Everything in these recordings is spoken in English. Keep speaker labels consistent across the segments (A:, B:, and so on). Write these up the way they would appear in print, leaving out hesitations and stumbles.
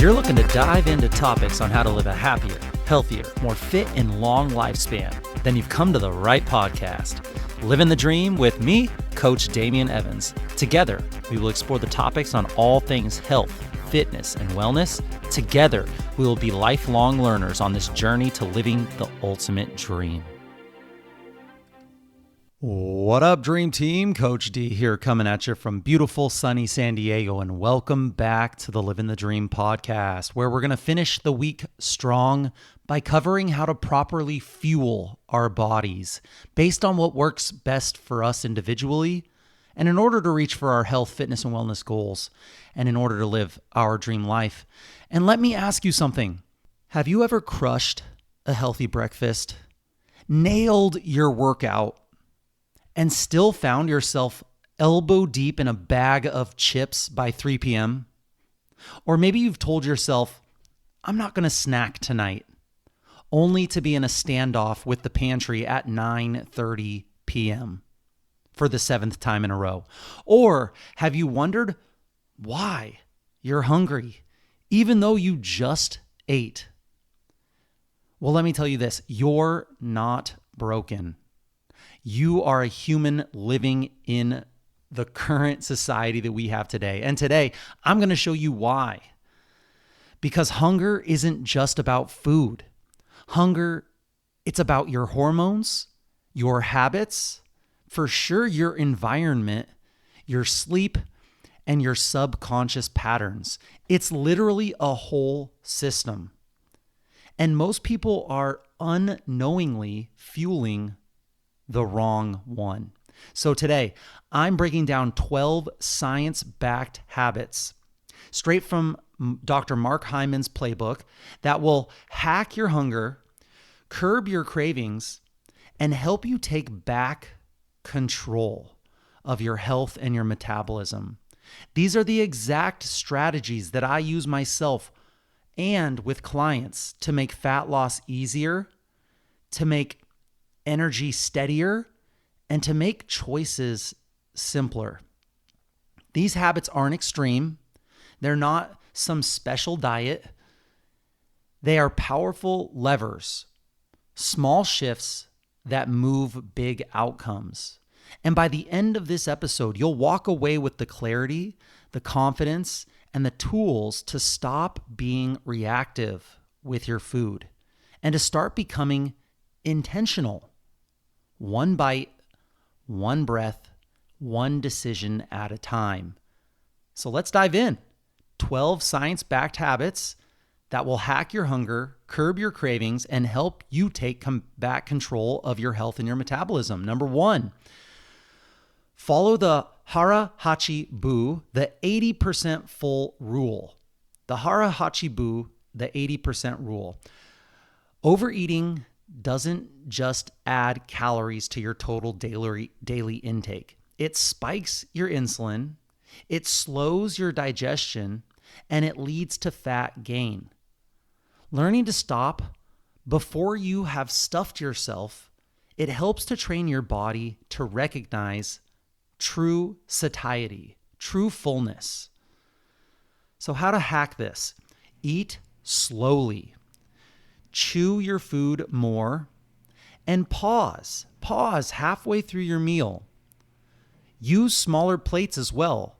A: you're looking to dive into topics on how to live a happier, healthier, more fit, and long lifespan, then you've come to the right podcast. Livin the Dream with me, Coach Damian Evans. Together, we will explore the topics on all things health, fitness, and wellness. Together, we will be lifelong learners on this journey to living the ultimate dream. What up, Dream Team? Coach D here, coming at you from beautiful sunny San Diego, and welcome back to the Livin the Dream podcast, where we're going to finish the week strong by covering how to properly fuel our bodies based on what works best for us individually, and in order to reach for our health, fitness, and wellness goals, and in order to live our dream life. And let me ask you something. Have you ever crushed a healthy breakfast, nailed your workout, and still found yourself elbow deep in a bag of chips by 3 p.m.? Or maybe you've told yourself, I'm not going to snack tonight, only to be in a standoff with the pantry at 9:30 p.m. for the 7th time in a row. Or have you wondered why you're hungry, even though you just ate? Well, let me tell you this, you're not broken. You are a human living in the current society that we have today. And today, I'm going to show you why. Because hunger isn't just about food. Hunger, it's about your hormones, your habits, for sure your environment, your sleep, and your subconscious patterns. It's literally a whole system. And most people are unknowingly fueling the wrong one. So today, I'm breaking down 12 science-backed habits straight from Dr. Mark Hyman's playbook that will hack your hunger, curb your cravings, and help you take back control of your health and your metabolism. These are the exact strategies that I use myself and with clients to make fat loss easier, to make energy steadier, and to make choices simpler. These habits aren't extreme. They're not some special diet. They are powerful levers, small shifts that move big outcomes. And by the end of this episode, you'll walk away with the clarity, the confidence, and the tools to stop being reactive with your food and to start becoming intentional. One bite, one breath, one decision at a time. So let's dive in. 12 science-backed habits that will hack your hunger, curb your cravings, and help you take back control of your health and your metabolism. Number 1, follow the Hara Hachi Bu, the 80% full rule. The Hara Hachi Bu, the 80% rule. Overeating doesn't just add calories to your total daily intake. It spikes your insulin, it slows your digestion, and it leads to fat gain. Learning to stop before you have stuffed yourself, it helps to train your body to recognize true satiety, true fullness. So how to hack this? Eat slowly. Chew your food more, and pause halfway through your meal. Use smaller plates as well,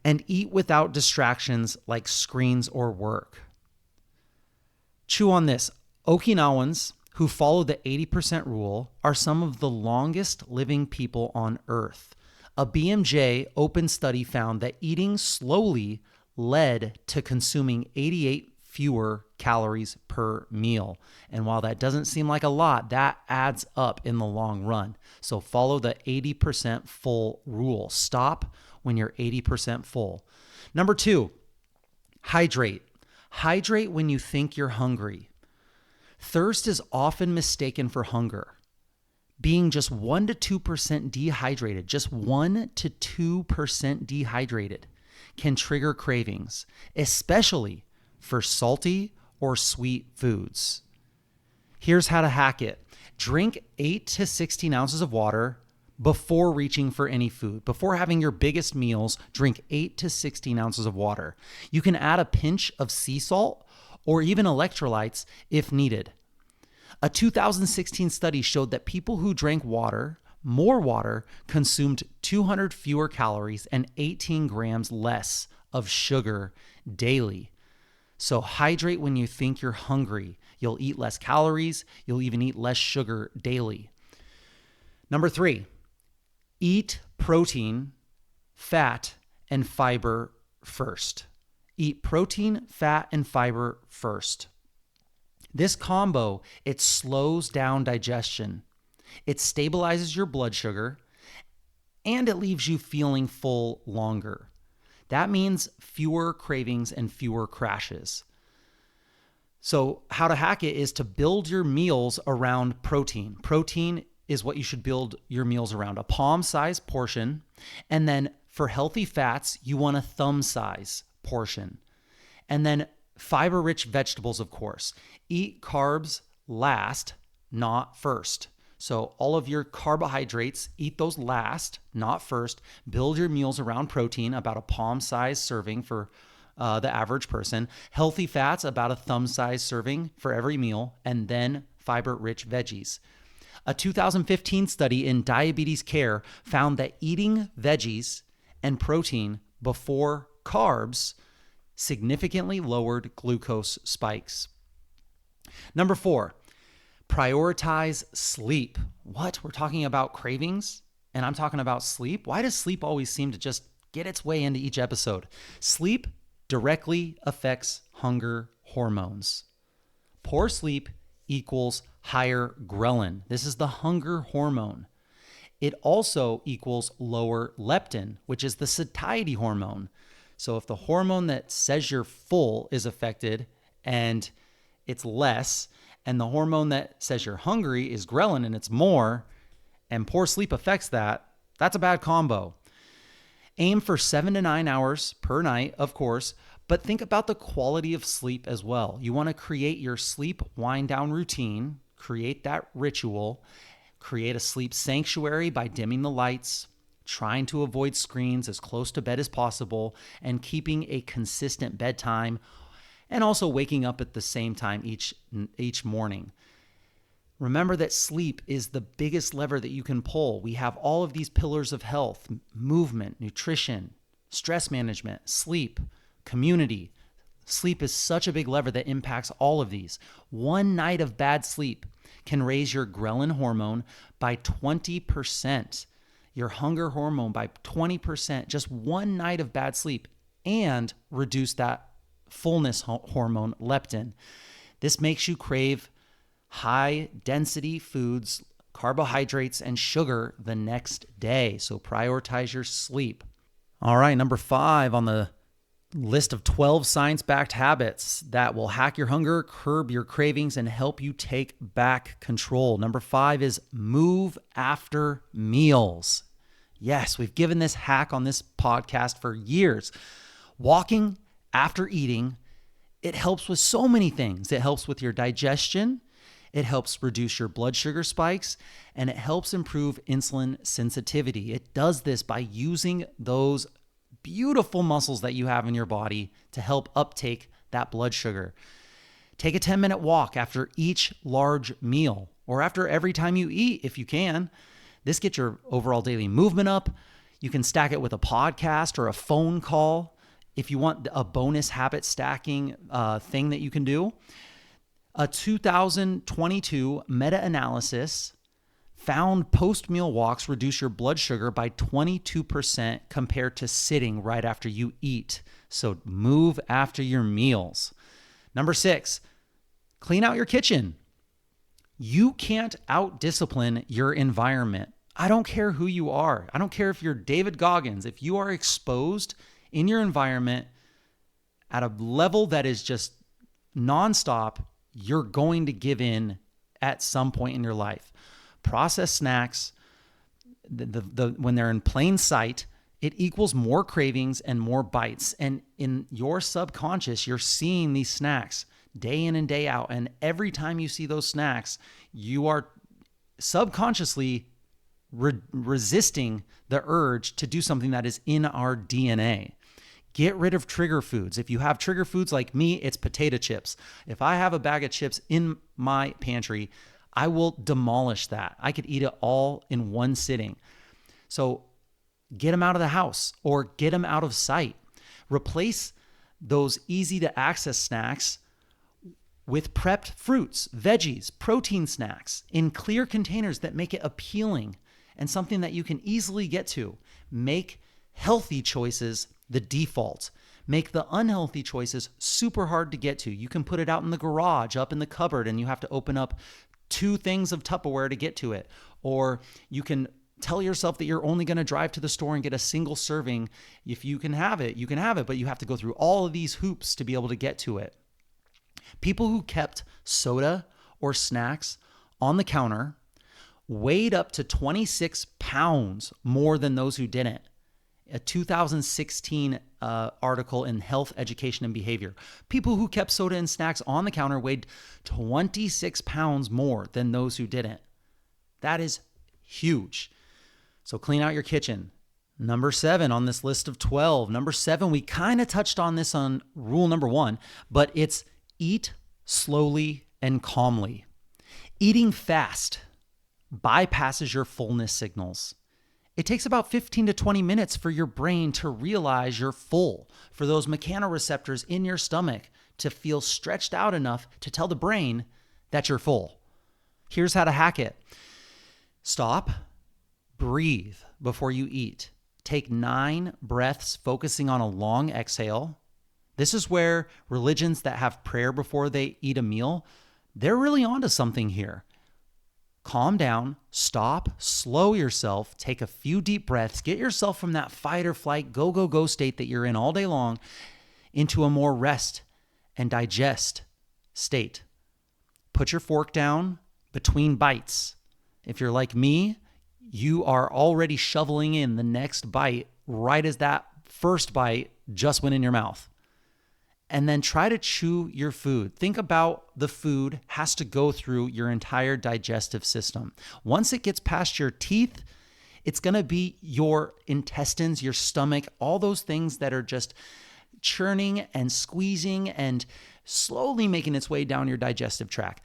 A: and eat without distractions like screens or work. Chew on this. Okinawans who follow the 80% rule are some of the longest living people on earth. A BMJ open study found that eating slowly led to consuming 88 fewer calories per meal. And while that doesn't seem like a lot, that adds up in the long run. So follow the 80% full rule. Stop when you're 80% full. Number 2, hydrate. Hydrate when you think you're hungry. Thirst is often mistaken for hunger. Being just 1 to 2% dehydrated, just 1 to 2% dehydrated can trigger cravings, especially for salty or sweet foods. Here's how to hack it. Drink 8 to 16 ounces of water before reaching for any food. Before having your biggest meals, drink 8 to 16 ounces of water. You can add a pinch of sea salt or even electrolytes if needed. A 2016 study showed that people who drank more water, consumed 200 fewer calories and 18 grams less of sugar daily. So hydrate when you think you're hungry. You'll eat less calories. You'll even eat less sugar daily. Number 3, eat protein, fat, and fiber first. Eat protein, fat, and fiber first. This combo, it slows down digestion. It stabilizes your blood sugar, and it leaves you feeling full longer. That means fewer cravings and fewer crashes. So how to hack it is to build your meals around protein. Protein is what you should build your meals around, a palm-sized portion. And then for healthy fats, you want a thumb-size portion. And then fiber-rich vegetables, of course. Eat carbs last, not first. So all of your carbohydrates, eat those last, not first. Build your meals around protein, about a palm-sized serving for the average person. Healthy fats, about a thumb-sized serving for every meal. And then fiber-rich veggies. A 2015 study in diabetes care found that eating veggies and protein before carbs significantly lowered glucose spikes. Number 4, prioritize sleep. What? We're talking about cravings and I'm talking about sleep? Why does sleep always seem to just get its way into each episode? Sleep directly affects hunger hormones. Poor sleep equals higher ghrelin. This is the hunger hormone. It also equals lower leptin, which is the satiety hormone. So if the hormone that says you're full is affected and it's less, and the hormone that says you're hungry is ghrelin and it's more, and poor sleep affects that, that's a bad combo. Aim for 7 to 9 hours per night, of course, but think about the quality of sleep as well. You want to create your sleep wind down routine, create that ritual, create a sleep sanctuary by dimming the lights, trying to avoid screens as close to bed as possible, and keeping a consistent bedtime, and also waking up at the same time each morning. Remember that sleep is the biggest lever that you can pull. We have all of these pillars of health: movement, nutrition, stress management, sleep, community. Sleep is such a big lever that impacts all of these. One night of bad sleep can raise your ghrelin hormone by 20%, your hunger hormone by 20%, just one night of bad sleep, and reduce that fullness hormone, leptin. This makes you crave high density foods, carbohydrates, and sugar the next day. So prioritize your sleep. All right, number 5 on the list of 12 science-backed habits that will hack your hunger, curb your cravings, and help you take back control. Number 5 is move after meals. Yes, we've given this hack on this podcast for years. Walking after eating, it helps with so many things. It helps with your digestion. It helps reduce your blood sugar spikes, and it helps improve insulin sensitivity. It does this by using those beautiful muscles that you have in your body to help uptake that blood sugar. Take a 10-minute walk after each large meal, or after every time you eat if you can. This gets your overall daily movement up. You can stack it with a podcast or a phone call if you want a bonus habit stacking thing that you can do. A 2022 meta-analysis found post-meal walks reduce your blood sugar by 22% compared to sitting right after you eat. So move after your meals. Number 6, clean out your kitchen. You can't out-discipline your environment. I don't care who you are. I don't care if you're David Goggins. If you are exposed in your environment at a level that is just nonstop, you're going to give in at some point in your life. Processed snacks, when they're in plain sight, it equals more cravings and more bites. And in your subconscious, you're seeing these snacks day in and day out. And every time you see those snacks, you are subconsciously resisting the urge to do something that is in our DNA. Get rid of trigger foods. If you have trigger foods like me, it's potato chips. If I have a bag of chips in my pantry, I will demolish that. I could eat it all in one sitting. So get them out of the house or get them out of sight. Replace those easy to access snacks with prepped fruits, veggies, protein snacks in clear containers that make it appealing and something that you can easily get to. Make healthy choices the default. Make the unhealthy choices super hard to get to. You can put it out in the garage, up in the cupboard, and you have to open up 2 things of Tupperware to get to it. Or you can tell yourself that you're only going to drive to the store and get a single serving. If you can have it, you can have it, but you have to go through all of these hoops to be able to get to it. People who kept soda or snacks on the counter weighed up to 26 pounds more than those who didn't. A 2016 article in Health, Education, and Behavior. People who kept soda and snacks on the counter weighed 26 pounds more than those who didn't. That is huge. So clean out your kitchen. Number 7 on this list of 12. Number 7, we kind of touched on this on rule number 1, but it's eat slowly and calmly. Eating fast bypasses your fullness signals. It takes about 15 to 20 minutes for your brain to realize you're full, for those mechanoreceptors in your stomach to feel stretched out enough to tell the brain that you're full. Here's how to hack it. Stop, breathe before you eat. Take 9 breaths, focusing on a long exhale. This is where religions that have prayer before they eat a meal, they're really onto something here. Calm down, stop, slow yourself, take a few deep breaths, get yourself from that fight or flight, go state that you're in all day long into a more rest and digest state. Put your fork down between bites. If you're like me, you are already shoveling in the next bite right as that first bite just went in your mouth. And then try to chew your food. Think about the food has to go through your entire digestive system. Once it gets past your teeth, it's going to be your intestines, your stomach, all those things that are just churning and squeezing and slowly making its way down your digestive tract.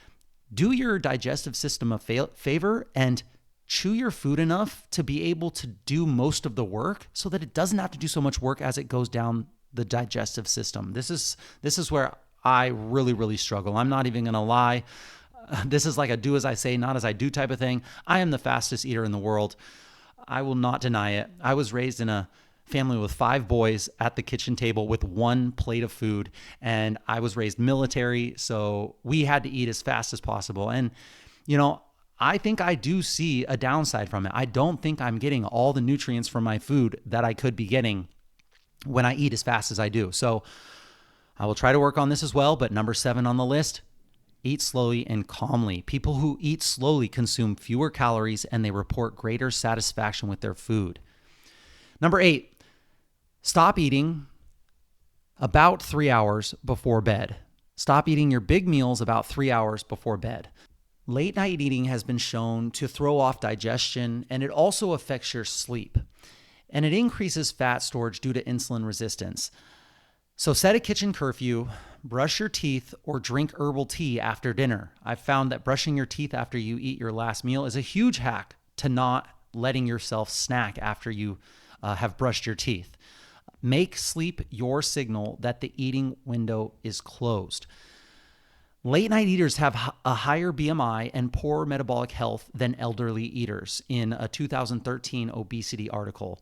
A: Do your digestive system a favor and chew your food enough to be able to do most of the work so that it doesn't have to do so much work as it goes down the digestive system. This is where I really struggle. I'm not even going to lie. This is like a do as I say, not as I do type of thing. I am the fastest eater in the world. I will not deny it. I was raised in a family with 5 boys at the kitchen table with 1 plate of food, and I was raised military, so we had to eat as fast as possible. And I think I do see a downside from it. I don't think I'm getting all the nutrients from my food that I could be getting when I eat as fast as I do. So I will try to work on this as well. But number 7 on the list, eat slowly and calmly. People who eat slowly consume fewer calories and they report greater satisfaction with their food. Number 8, stop eating about 3 hours before bed. Stop eating your big meals about 3 hours before bed. Late night eating has been shown to throw off digestion, and it also affects your sleep. And it increases fat storage due to insulin resistance. So set a kitchen curfew, brush your teeth, or drink herbal tea after dinner. I've found that brushing your teeth after you eat your last meal is a huge hack to not letting yourself snack after you have brushed your teeth. Make sleep your signal that the eating window is closed. Late night eaters have a higher BMI and poorer metabolic health than elderly eaters in a 2013 obesity article.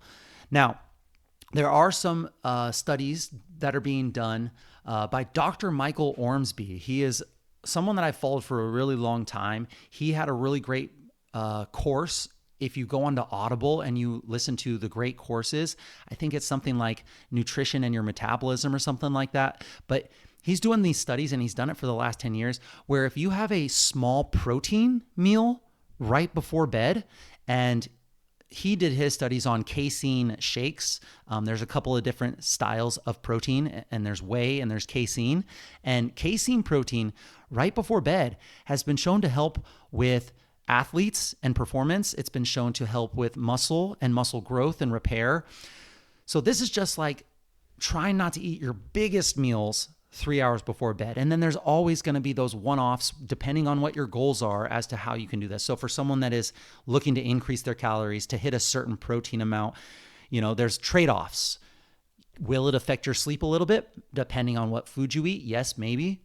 A: Now, there are some studies that are being done by Dr. Michael Ormsby. He is someone that I followed for a really long time. He had a really great course. If you go onto Audible and you listen to the great courses, I think it's something like Nutrition and Your Metabolism or something like that. But he's doing these studies, and he's done it for the last 10 years, where if you have a small protein meal right before bed, and he did his studies on casein shakes. There's a couple of different styles of protein, and there's whey and there's casein. And casein protein right before bed has been shown to help with athletes and performance. It's been shown to help with muscle and muscle growth and repair. So this is just like trying not to eat your biggest meals 3 hours before bed. And then there's always going to be those one-offs depending on what your goals are as to how you can do this. So for someone that is looking to increase their calories, to hit a certain protein amount, there's trade-offs. Will it affect your sleep a little bit depending on what food you eat? Yes, maybe,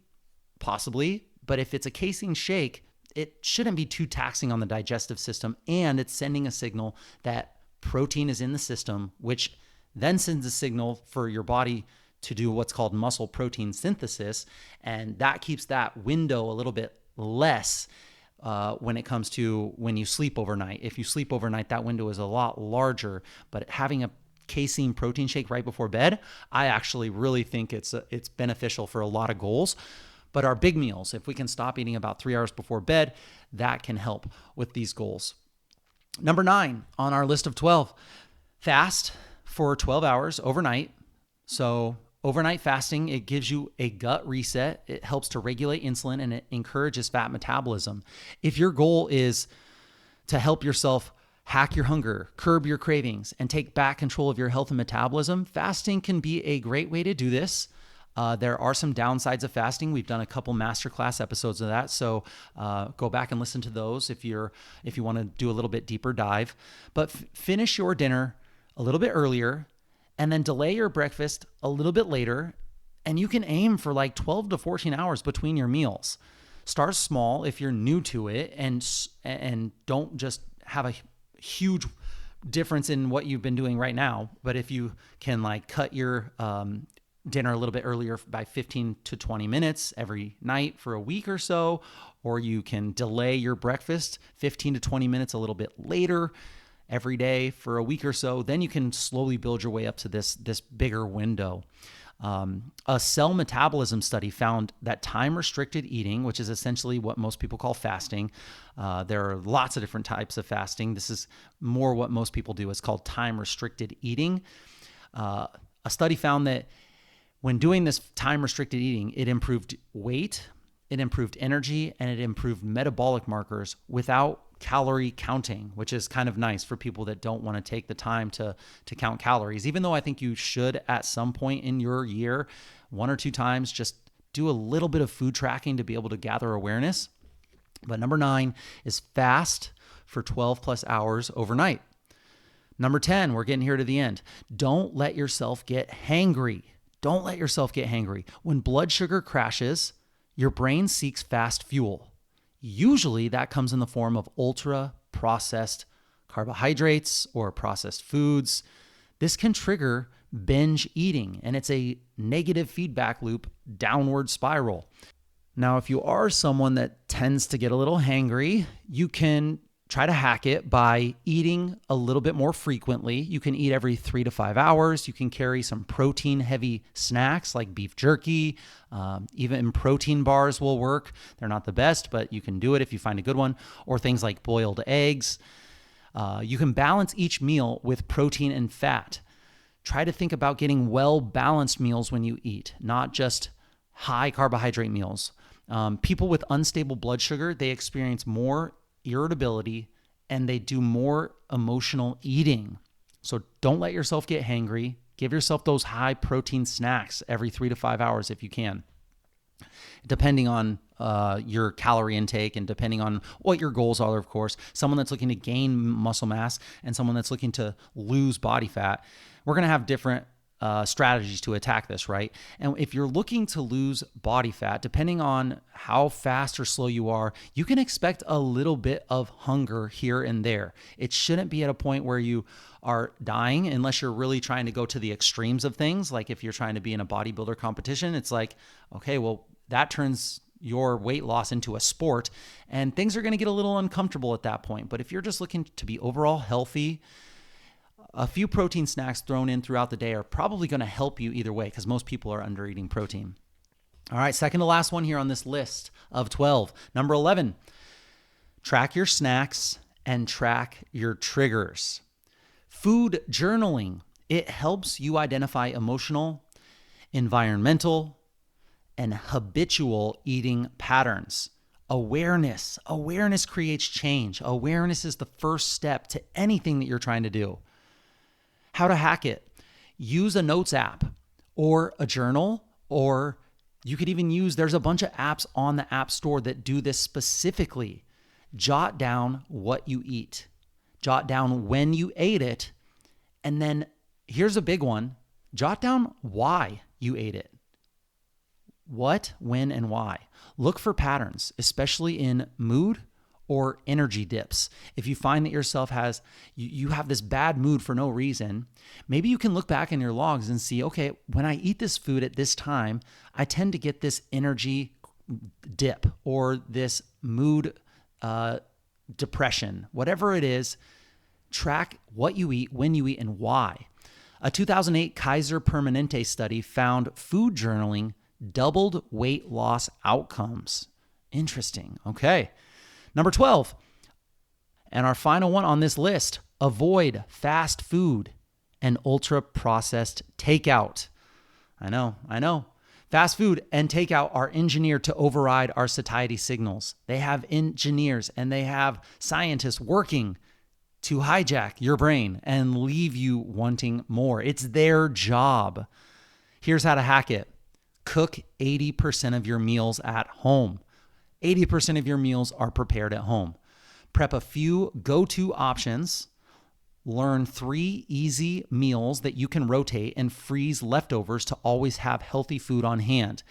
A: possibly. But if it's a casein shake, it shouldn't be too taxing on the digestive system, and it's sending a signal that protein is in the system, which then sends a signal for your body to do what's called muscle protein synthesis, and that keeps that window a little bit less when it comes to when you sleep overnight. If you sleep overnight, that window is a lot larger, but having a casein protein shake right before bed, I actually really think it's beneficial for a lot of goals. But our big meals, if we can stop eating about 3 hours before bed, that can help with these goals. Number 9 on our list of 12, fast for 12 hours overnight. So overnight fasting, it gives you a gut reset. It helps to regulate insulin and it encourages fat metabolism. If your goal is to help yourself hack your hunger, curb your cravings, and take back control of your health and metabolism, fasting can be a great way to do this. There are some downsides of fasting. We've done a couple masterclass episodes of that, so go back and listen to those if you want to do a little bit deeper dive. But finish your dinner a little bit earlier, and then delay your breakfast a little bit later, and you can aim for like 12 to 14 hours between your meals. Start small if you're new to it, and don't just have a huge difference in what you've been doing right now. But if you can like cut your dinner a little bit earlier by 15 to 20 minutes every night for a week or so, or you can delay your breakfast 15 to 20 minutes a little bit later every day for a week or so, then you can slowly build your way up to this bigger window. A cell metabolism study found that time-restricted eating, which is essentially what most people call fasting, there are lots of different types of fasting. This is more what most people do. It's called time-restricted eating. A study found that when doing this time-restricted eating, it improved weight, it improved energy, and it improved metabolic markers without calorie counting, which is kind of nice for people that don't want to take the time to count calories. Even though I think you should at some point in your year, 1 or 2 times, just do a little bit of food tracking to be able to gather awareness. But number 9 is fast for 12 plus hours overnight. Number 10, we're getting here to the end. Don't let yourself get hangry. Don't let yourself get hangry. When blood sugar crashes, your brain seeks fast fuel. Usually that comes in the form of ultra-processed carbohydrates or processed foods. This can trigger binge eating, and it's a negative feedback loop, downward spiral. Now, if you are someone that tends to get a little hangry, you can try to hack it by eating a little bit more frequently. You can eat every 3 to 5 hours. You can carry some protein-heavy snacks like beef jerky. Even protein bars will work. They're not the best, but you can do it if you find a good one. Or things like boiled eggs. You can balance each meal with protein and fat. Try to think about getting well-balanced meals when you eat, not just high carbohydrate meals. People with unstable blood sugar, they experience more irritability, and they do more emotional eating. So don't let yourself get hangry. Give yourself those high protein snacks every 3 to 5 hours if you can, depending on your calorie intake and depending on what your goals are, of course. Someone that's looking to gain muscle mass and someone that's looking to lose body fat, we're going to have different strategies to attack this, right? And if you're looking to lose body fat, depending on how fast or slow you are, you can expect a little bit of hunger here and there. It shouldn't be at a point where you are dying unless you're really trying to go to the extremes of things. Like if you're trying to be in a bodybuilder competition, it's like, okay, well, that turns your weight loss into a sport and things are going to get a little uncomfortable at that point. But if you're just looking to be overall healthy, a few protein snacks thrown in throughout the day are probably going to help you either way because most people are under eating protein. All right, second to last one here on this list of 12. Number 11, track your snacks and track your triggers. Food journaling, it helps you identify emotional, environmental, and habitual eating patterns. Awareness creates change. Awareness is the first step to anything that you're trying to do. How to hack it. Use a notes app or a journal, or you could even use, there's a bunch of apps on the App Store that do this specifically. Jot down what you eat. Jot down when you ate it. And then here's a big one. Jot down why you ate it. What, when, and why. Look for patterns, especially in mood or energy dips. If you find that yourself you have this bad mood for no reason, maybe you can look back in your logs and see, okay, when I eat this food at this time, I tend to get this energy dip or this mood depression. Whatever it is, track what you eat, when you eat, and why. A 2008 Kaiser Permanente study found food journaling doubled weight loss outcomes. Interesting. Okay. Number 12, and our final one on this list, avoid fast food and ultra-processed takeout. I know. Fast food and takeout are engineered to override our satiety signals. They have engineers and they have scientists working to hijack your brain and leave you wanting more. It's their job. Here's how to hack it. Cook 80% of your meals at home. 80% of your meals are prepared at home. Prep a few go-to options. Learn 3 easy meals that you can rotate and freeze leftovers to always have healthy food on hand.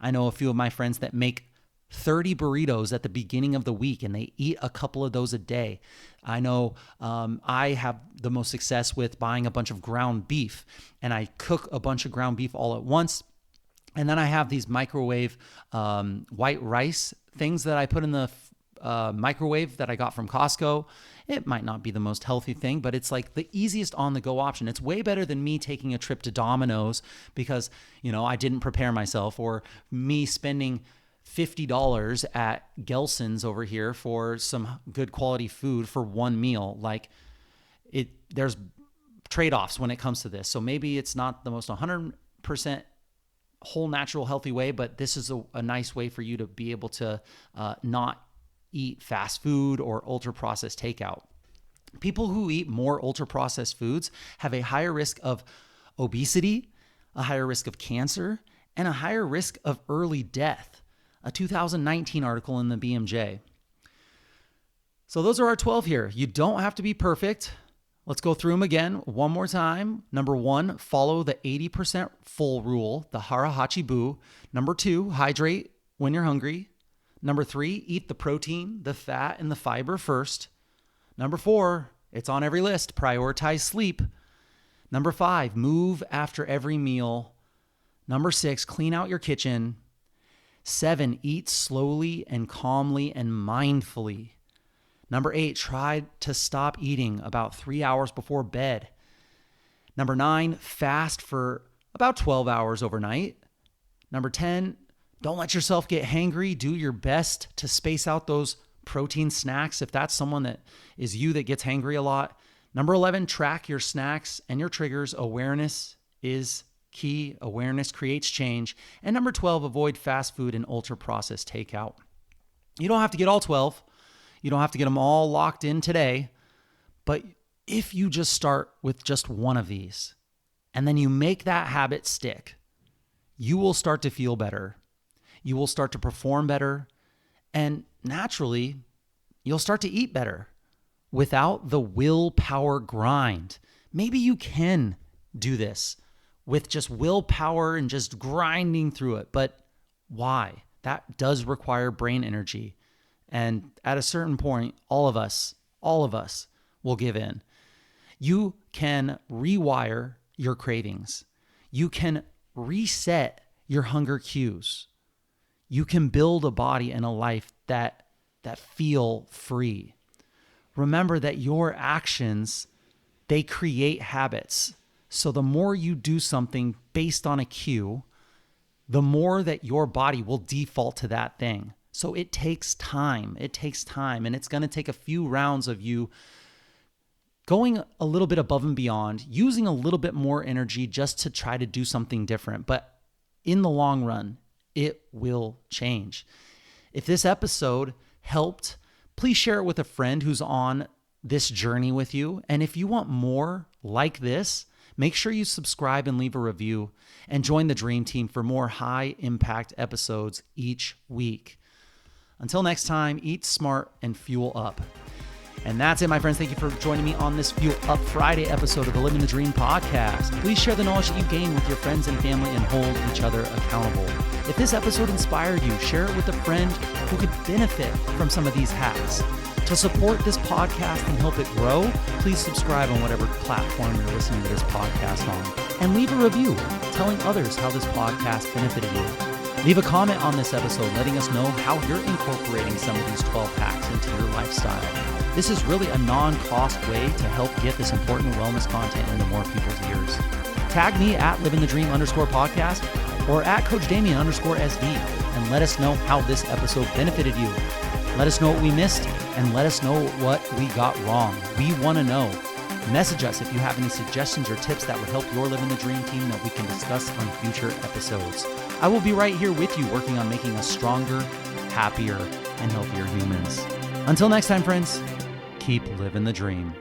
A: I know a few of my friends that make 30 burritos at the beginning of the week and they eat a couple of those a day. I know I have the most success with buying a bunch of ground beef and I cook a bunch of ground beef all at once. And then I have these microwave white rice things that I put in the microwave that I got from Costco. It might not be the most healthy thing, but it's like the easiest on-the-go option. It's way better than me taking a trip to Domino's because, I didn't prepare myself, or me spending $50 at Gelson's over here for some good quality food for one meal. There's trade-offs when it comes to this. So maybe it's not the most 100% whole, natural, healthy way, but this is a nice way for you to be able to not eat fast food or ultra-processed takeout. People who eat more ultra-processed foods have a higher risk of obesity, a higher risk of cancer, and a higher risk of early death. A 2019 article in the BMJ. So those are our 12 here. You don't have to be perfect. Let's go through them again one more time. Number 1, follow the 80% full rule, the Hara-Hachi-Bu. Number 2, hydrate when you're hungry. Number 3, eat the protein, the fat, and the fiber first. Number 4, it's on every list, prioritize sleep. Number 5, move after every meal. Number 6, clean out your kitchen. 7, eat slowly and calmly and mindfully. Number 8, try to stop eating about 3 hours before bed. Number 9, fast for about 12 hours overnight. Number 10, don't let yourself get hangry. Do your best to space out those protein snacks if that's someone that is you that gets hangry a lot. Number 11, track your snacks and your triggers. Awareness is key. Awareness creates change. And number 12, avoid fast food and ultra-processed takeout. You don't have to get all 12. You don't have to get them all locked in today. But if you just start with just one of these, and then you make that habit stick, you will start to feel better. You will start to perform better. And naturally, you'll start to eat better without the willpower grind. Maybe you can do this with just willpower and just grinding through it. But why? That does require brain energy. And at a certain point, all of us will give in. You can rewire your cravings. You can reset your hunger cues. You can build a body and a life that feel free. Remember that your actions, they create habits. So the more you do something based on a cue, the more that your body will default to that thing. So it takes time. And it's going to take a few rounds of you going a little bit above and beyond, using a little bit more energy just to try to do something different. But in the long run, it will change. If this episode helped, please share it with a friend who's on this journey with you. And if you want more like this, make sure you subscribe and leave a review and join the Dream Team for more high impact episodes each week. Until next time, eat smart and fuel up. And that's it, my friends. Thank you for joining me on this Fuel Up Friday episode of the Livin the Dream podcast. Please share the knowledge that you gain with your friends and family and hold each other accountable. If this episode inspired you, share it with a friend who could benefit from some of these hacks. To support this podcast and help it grow, please subscribe on whatever platform you're listening to this podcast on. And leave a review telling others how this podcast benefited you. Leave a comment on this episode letting us know how you're incorporating some of these 12 hacks into your lifestyle. This is really a non-cost way to help get this important wellness content into more people's ears. Tag me at livingthedream_podcast or at CoachDamian_SV and let us know how this episode benefited you. Let us know what we missed and let us know what we got wrong. We want to know. Message us if you have any suggestions or tips that would help your Livin the Dream team that we can discuss on future episodes. I will be right here with you working on making us stronger, happier, and healthier humans. Until next time, friends, keep living the dream.